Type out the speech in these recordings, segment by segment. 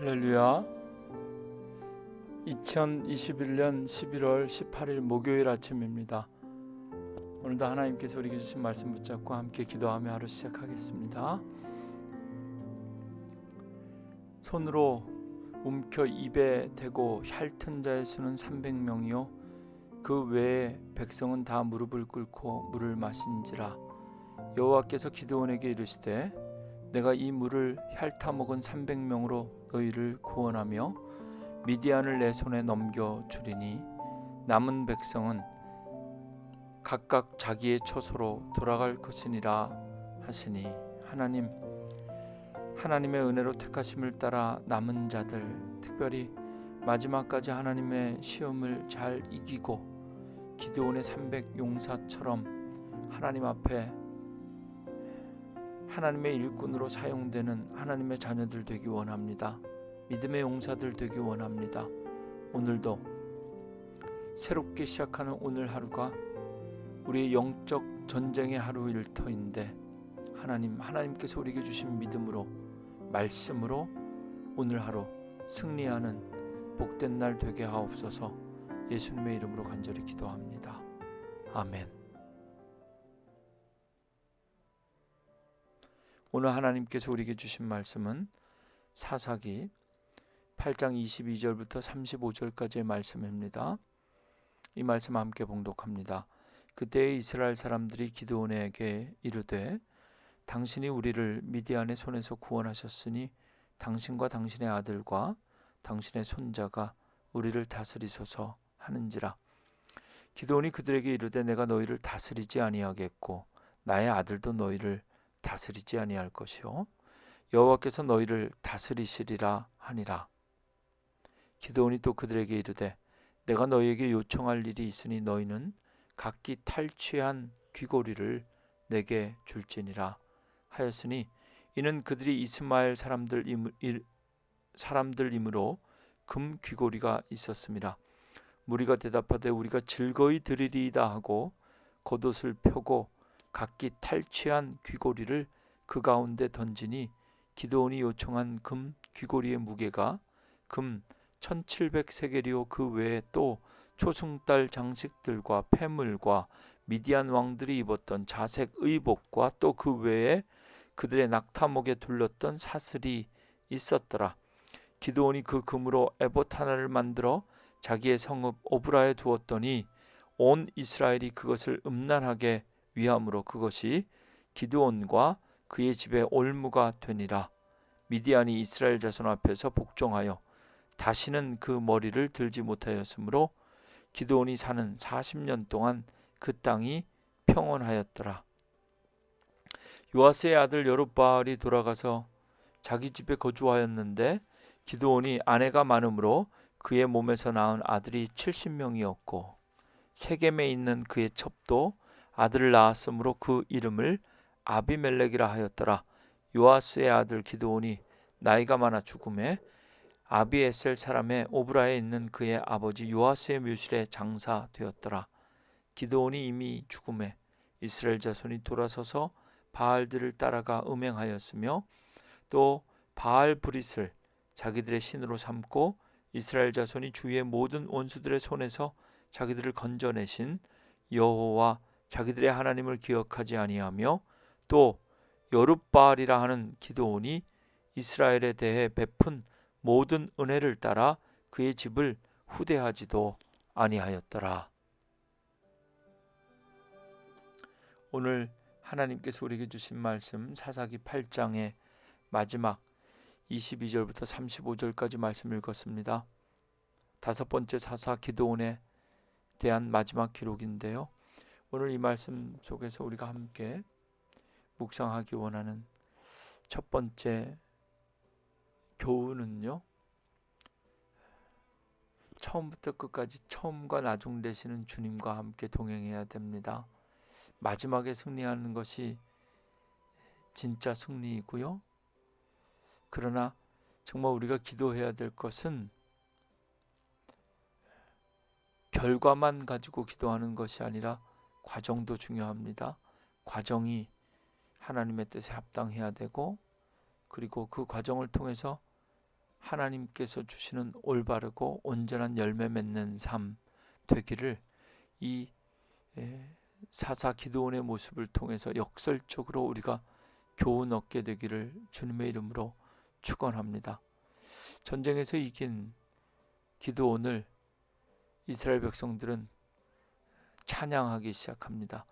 할렐루야. 2021년 11월 18일 목요일 아침입니다. 오늘도 하나님께서 우리에게 주신 말씀 붙잡고 함께 기도하며 하루 시작하겠습니다. 손으로 움켜 입에 대고 핥은 자의 수는 300명이요 그 외에 백성은 다 무릎을 꿇고 물을 마신지라. 여호와께서 기드온에게 이르시되 내가 이 물을 핥아 먹은 300명으로 너희를 구원하며 미디안을 내 손에 넘겨 주리니 남은 백성은 각각 자기의 처소로 돌아갈 것이니라 하시니. 하나님의 은혜로 택하심을 따라 남은 자들, 특별히 마지막까지 하나님의 시험을 잘 이기고 기드온의 300 용사처럼 하나님 앞에 하나님의 일꾼으로 사용되는 하나님의 자녀들 되기 원합니다. 믿음의 용사들 되기 원합니다. 오늘도 새롭게 시작하는 오늘 하루가 우리의 영적 전쟁의 하루일 터인데 하나님께서 우리에게 주신 믿음으로, 말씀으로 오늘 하루 승리하는 복된 날 되게 하옵소서. 예수님의 이름으로 간절히 기도합니다. 아멘. 오늘 하나님께서 우리에게 주신 말씀은 사사기 8장 22절부터 35절까지의 말씀입니다. 이 말씀 함께 봉독합니다. 그때 이스라엘 사람들이 기드온에게 이르되 당신이 우리를 미디안의 손에서 구원하셨으니 당신과 당신의 아들과 당신의 손자가 우리를 다스리소서 하는지라. 기드온이 그들에게 이르되 내가 너희를 다스리지 아니하겠고 나의 아들도 너희를 다스리지 아니할 것이요 여호와께서 너희를 다스리시리라 하니라. 기드온이 또 그들에게 이르되 내가 너희에게 요청할 일이 있으니 너희는 각기 탈취한 귀고리를 내게 줄지니라 하였으니 이는 그들이 이스마엘 사람들이므로 금 귀고리가 있었습니다. 무리가 대답하되 우리가 즐거이 드리리이다 하고 겉옷을 펴고 각기 탈취한 귀고리를 그 가운데 던지니 기드온이 요청한 금 귀고리의 무게가 금 1700세겔이요 그 외에 또 초승달 장식들과 폐물과 미디안 왕들이 입었던 자색 의복과 또 그 외에 그들의 낙타목에 둘렀던 사슬이 있었더라. 기드온이 그 금으로 에봇 하나를 만들어 자기의 성읍 오브라에 두었더니 온 이스라엘이 그것을 음란하게 위함으로 그것이 기드온과 그의 집에 올무가 되니라. 미디안이 이스라엘 자손 앞에서 복종하여 다시는 그 머리를 들지 못하였으므로 기드온이 사는 40년 동안 그 땅이 평온하였더라. 요아스의 아들 여룹바알이 돌아가서 자기 집에 거주하였는데 기드온이 아내가 많으므로 그의 몸에서 낳은 아들이 70명이었고 세겜에 있는 그의 첩도 아들을 낳았으므로 그 이름을 아비멜렉이라 하였더라. 요아스의 아들 기드온이 나이가 많아 죽음에 아비에셀 사람의 오브라에 있는 그의 아버지 요아스의 묘실에 장사되었더라. 기드온이 이미 죽음에 이스라엘 자손이 돌아서서 바알들을 따라가 음행하였으며 또 바알 브릿을 자기들의 신으로 삼고 이스라엘 자손이 주위의 모든 원수들의 손에서 자기들을 건져내신 여호와 자기들의 하나님을 기억하지 아니하며 또 여룹바알이라 하는 기드온이 이스라엘에 대해 베푼 모든 은혜를 따라 그의 집을 후대하지도 아니하였더라. 오늘 하나님께서 우리에게 주신 말씀 사사기 8장의 마지막 22절부터 35절까지 말씀 읽었습니다. 다섯 번째 사사 기드온에 대한 마지막 기록인데요. 오늘 이 말씀 속에서 우리가 함께 묵상하기 원하는 첫 번째 교훈은요, 처음부터 끝까지 처음과 나중 되시는 주님과 함께 동행해야 됩니다. 마지막에 승리하는 것이 진짜 승리이고요. 그러나 정말 우리가 기도해야 될 것은 결과만 가지고 기도하는 것이 아니라 과정도 중요합니다. 과정이 하나님의 뜻에 합당해야 되고 그리고 그 과정을 통해서 하나님께서 주시는 올바르고 온전한 열매 맺는 삶 되기를 이 사사 기드온의 모습을 통해서 역설적으로 우리가 교훈 얻게 되기를 주님의 이름으로 축원합니다. 전쟁에서 이긴 기드온을 이스라엘 백성들은 찬양하기 시작합니다.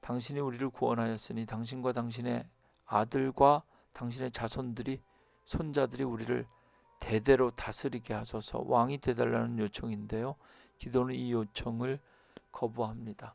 당신이 우리를 구원하였으니 당신과 당신의 아들과 당신의 자손들이 손자들이 우리를 대대로 다스리게 하소서. 왕이 되달라는 요청인데요. 기도는 이 요청을 거부합니다.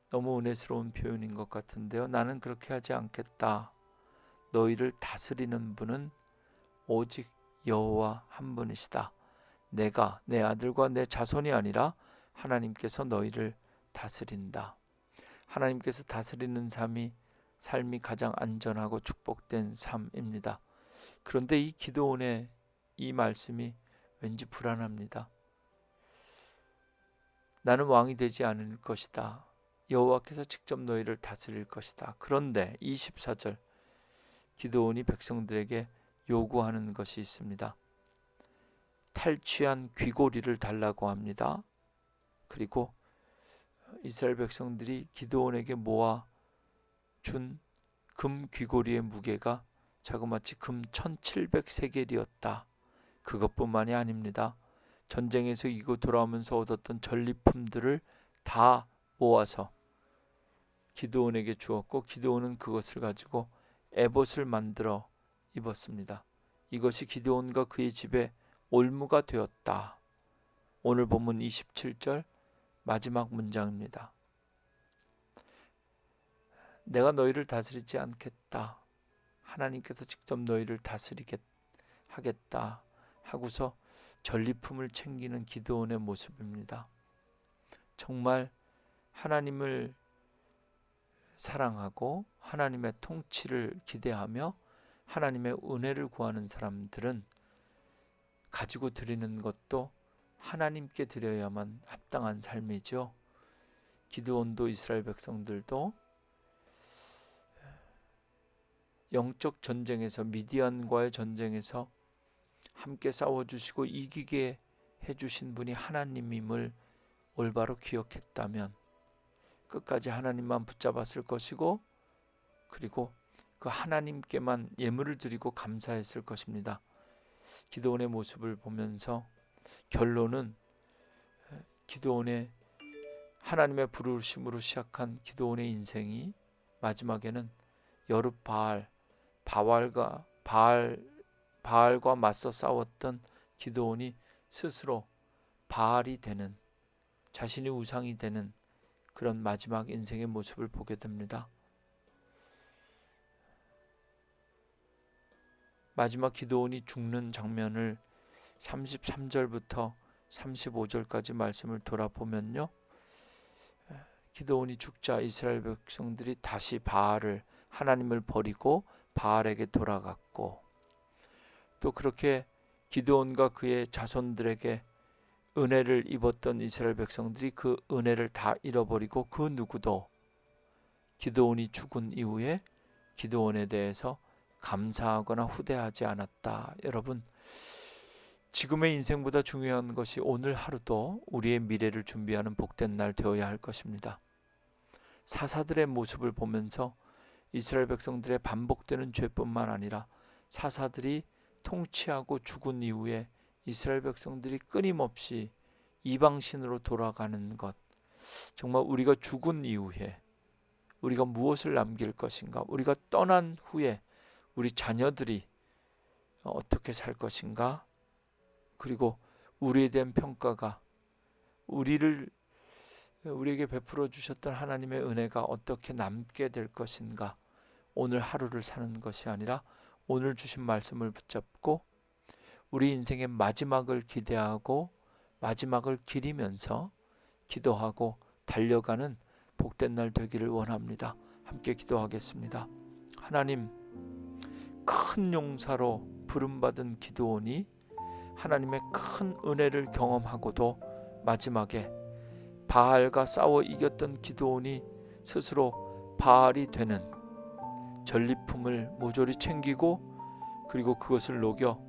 너무 은혜스러운 표현인 것 같은데요. 나는 그렇게 하지 않겠다. 너희를 다스리는 분은 오직 여호와 한 분이시다. 내가 내 아들과 내 자손이 아니라 하나님께서 너희를 다스린다. 하나님께서 다스리는 삶이 가장 안전하고 축복된 삶입니다. 그런데 이 기드온의 이 말씀이 왠지 불안합니다. 나는 왕이 되지 않을 것이다. 여호와께서 직접 너희를 다스릴 것이다. 그런데 24절 기드온이 백성들에게 요구하는 것이 있습니다. 탈취한 귀고리를 달라고 합니다. 그리고 이스라엘 백성들이 기드온에게 모아 준 금 귀고리의 무게가 자그마치 금 1700세겔이었다. 그것뿐만이 아닙니다. 전쟁에서 이기고 돌아오면서 얻었던 전리품들을 다 모아서 기드온에게 주었고 기드온은 그것을 가지고 에봇을 만들어 입었습니다. 이것이 기드온과 그의 집에 올무가 되었다. 오늘 본문 27절 마지막 문장입니다. 내가 너희를 다스리지 않겠다. 하나님께서 직접 너희를 다스리게 하겠다 하고서 전리품을 챙기는 기드온의 모습입니다. 정말 하나님을 사랑하고 하나님의 통치를 기대하며 하나님의 은혜를 구하는 사람들은 가지고 드리는 것도 하나님께 드려야만 합당한 삶이죠. 기드온도 이스라엘 백성들도 영적 전쟁에서 미디안과의 전쟁에서 함께 싸워주시고 이기게 해주신 분이 하나님임을 올바로 기억했다면 끝까지 하나님만 붙잡았을 것이고 그리고 그 하나님께만 예물을 드리고 감사했을 것입니다. 기드온의 모습을 보면서 결론은 기드온의 하나님의 부르심으로 시작한 기드온의 인생이 마지막에는 여룻바알 바알과 맞서 싸웠던 기드온이 스스로 바알이 되는 자신이 우상이 되는 그런 마지막 인생의 모습을 보게 됩니다. 마지막 기드온이 죽는 장면을 33절부터 35절까지 말씀을 돌아보면요. 기드온이 죽자 이스라엘 백성들이 다시 바알을 하나님을 버리고 바알에게 돌아갔고 또 그렇게 기드온과 그의 자손들에게 은혜를 입었던 이스라엘 백성들이 그 은혜를 다 잃어버리고 그 누구도 기드온이 죽은 이후에 기드온에 대해서 감사하거나 후대하지 않았다. 여러분, 지금의 인생보다 중요한 것이 오늘 하루도 우리의 미래를 준비하는 복된 날 되어야 할 것입니다. 사사들의 모습을 보면서 이스라엘 백성들의 반복되는 죄뿐만 아니라 사사들이 통치하고 죽은 이후에 이스라엘 백성들이 끊임없이 이방신으로 돌아가는 것, 정말 우리가 죽은 이후에 우리가 무엇을 남길 것인가, 우리가 떠난 후에 우리 자녀들이 어떻게 살 것인가, 그리고 우리에 대한 평가가 우리에게 베풀어 주셨던 하나님의 은혜가 어떻게 남게 될 것인가, 오늘 하루를 사는 것이 아니라 오늘 주신 말씀을 붙잡고 우리 인생의 마지막을 기대하고 마지막을 기리면서 기도하고 달려가는 복된 날 되기를 원합니다. 함께 기도하겠습니다. 하나님, 큰 용사로 부름받은 기드온이 하나님의 큰 은혜를 경험하고도 마지막에 바알과 싸워 이겼던 기드온이 스스로 바알이 되는 전리품을 모조리 챙기고 그리고 그것을 녹여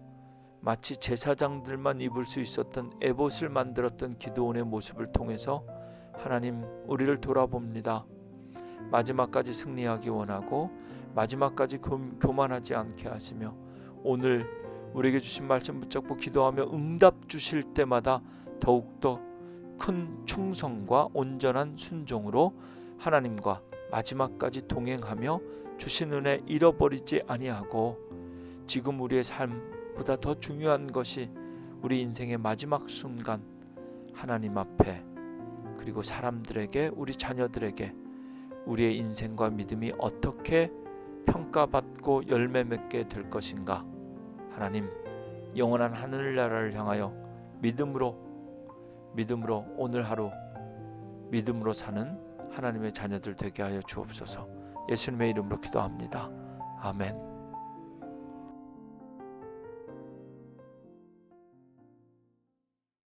마치 제사장들만 입을 수 있었던 에봇을 만들었던 기드온의 모습을 통해서 하나님 우리를 돌아봅니다. 마지막까지 승리하기 원하고 마지막까지 교만하지 않게 하시며 오늘 우리에게 주신 말씀 붙잡고 기도하며 응답 주실 때마다 더욱더 큰 충성과 온전한 순종으로 하나님과 마지막까지 동행하며 주신 은혜 잃어버리지 아니하고 지금 우리의 삶보다 더 중요한 것이 우리 인생의 마지막 순간 하나님 앞에 그리고 사람들에게 우리 자녀들에게 우리의 인생과 믿음이 어떻게 평가받고 열매 맺게 될 것인가. 하나님 영원한 하늘나라를 향하여 믿음으로 오늘 하루 믿음으로 사는 하나님의 자녀들 되게 하여 주옵소서. 예수님의 이름으로 기도합니다. 아멘.